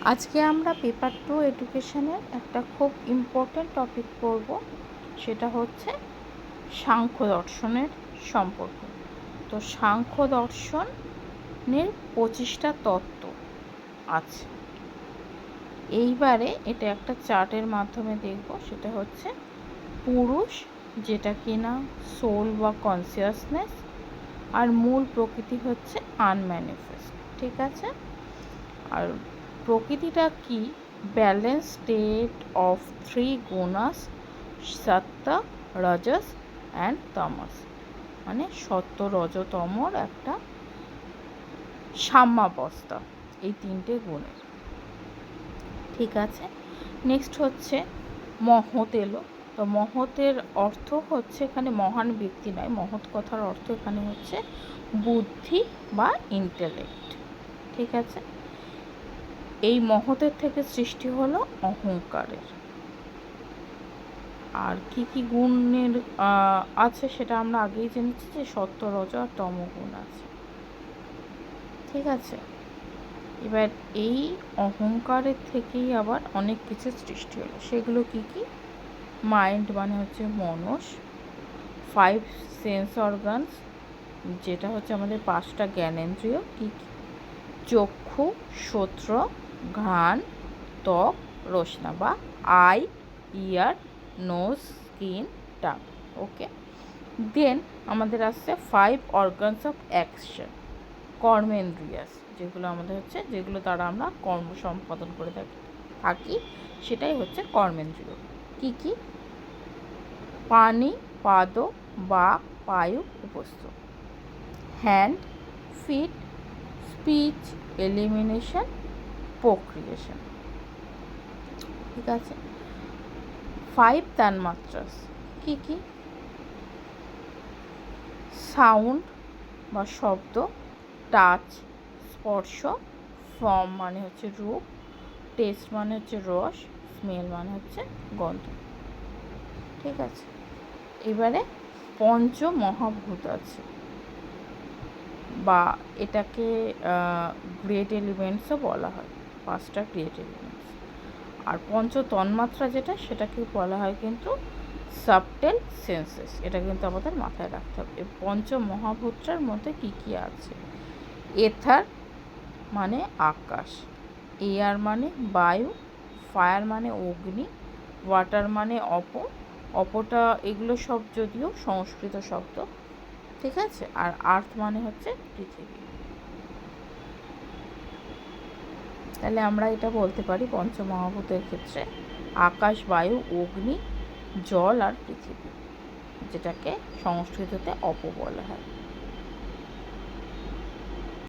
আজকে আমরা পেপার 2 এডুকেশনের একটা খুব ইম্পর্ট্যান্ট টপিক পড়ব, সেটা হচ্ছে সাংখ্য দর্শনের সম্পর্ক। তো সাংখ্য দর্শনের 25টা তত্ত্ব আছে। এইবারে এটা একটা চার্টের মাধ্যমে দেখব। সেটা হচ্ছে পুরুষ, যেটা কিনা সোল বা কনসিয়াসনেস, আর মূল প্রকৃতি হচ্ছে আনম্যানিফেস্ট। ঠিক আছে? আর প্রকৃতিটা কি? ব্যালেন্স স্টেট অফ 3 গুণাস, সত্ত্ব, রজস অ্যান্ড তামস, মানে সত্য, রজতমর একটা সাম্যাবস্থা, এই 3টে গুণের। ঠিক আছে? নেক্সট হচ্ছে মহৎ এলো। তো মহতের অর্থ হচ্ছে, এখানে মহান ব্যক্তি নয়, মহৎ কথার অর্থ এখানে হচ্ছে বুদ্ধি বা ইন্টেলেক্ট। ঠিক আছে? এই মহতের থেকে সৃষ্টি হলো অহংকারের। আর কি কি গুণের আছে সেটা আমরা আগেই জেনেছি, যে সত্য, রজ আর তম গুণ আছে। ঠিক আছে? এবার এই অহংকারের থেকেই আবার অনেক কিছু সৃষ্টি হলো। সেগুলো কি কি? মাইন্ড মানে হচ্ছে মনস, 5 সেন্স অর্গানস, যেটা হচ্ছে আমাদের 5টা জ্ঞানেন্দ্রিয়। কি কি? চক্ষু, শ্রোত্র, ঘ্রাণ, ত্বক, রসনা বা eye, ear, nose, skin, tongue. Okay, then আমাদের আসছে 5 অর্গানস অফ অ্যাকশন, কর্মেন্দ্রিয়াস, যেগুলো আমাদের হচ্ছে, যেগুলো দ্বারা আমরা কর্ম সম্পাদন করে থাকি, সেটাই হচ্ছে কর্মেন্দ্রিয়। কি কি? পানি, পাদ, বাক, পায়ু, উপস্থ, হ্যান্ড, ফিট, স্পিচ, এলিমিনেশন, প্রক্রিয়েশন। ঠিক আছে? 5 তান্মাত্রাস কি কি? সাউন্ড বা শব্দ, টাচ স্পর্শ, ফর্ম মানে হচ্ছে রূপ, টেস্ট মানে হচ্ছে রস, স্মেল মানে হচ্ছে গন্ধ। ঠিক আছে? এবারে পঞ্চ মহাভূত আছে, বা এটাকে গ্রেট এলিমেন্টসও বলা হয়, 5টা গ্রেট এলিমেন্টস। আর পঞ্চ তন্মাত্রা যেটা, সেটাকে বলা হয় কিন্তু সাবটেল সেন্সেস। এটা কিন্তু আমাদের মাথায় রাখতে হবে। এই পঞ্চ মহাভূতটার মধ্যে কি কি আছে? এথার মানে আকাশ, এয়ার মানে বায়ু, ফায়ার মানে অগ্নি, ওয়াটার মানে অপটা, এগুলো সব যদিও সংস্কৃত শব্দ। ঠিক আছে? আর আর্থ মানে হচ্ছে পৃথিবী। তাহলে আমরা এটা বলতে পারি পঞ্চমহাভূতের ক্ষেত্রে আকাশ, বায়ু, অগ্নি, জল আর পৃথিবী, যেটাকে সংস্কৃততে অপ বলা হয়।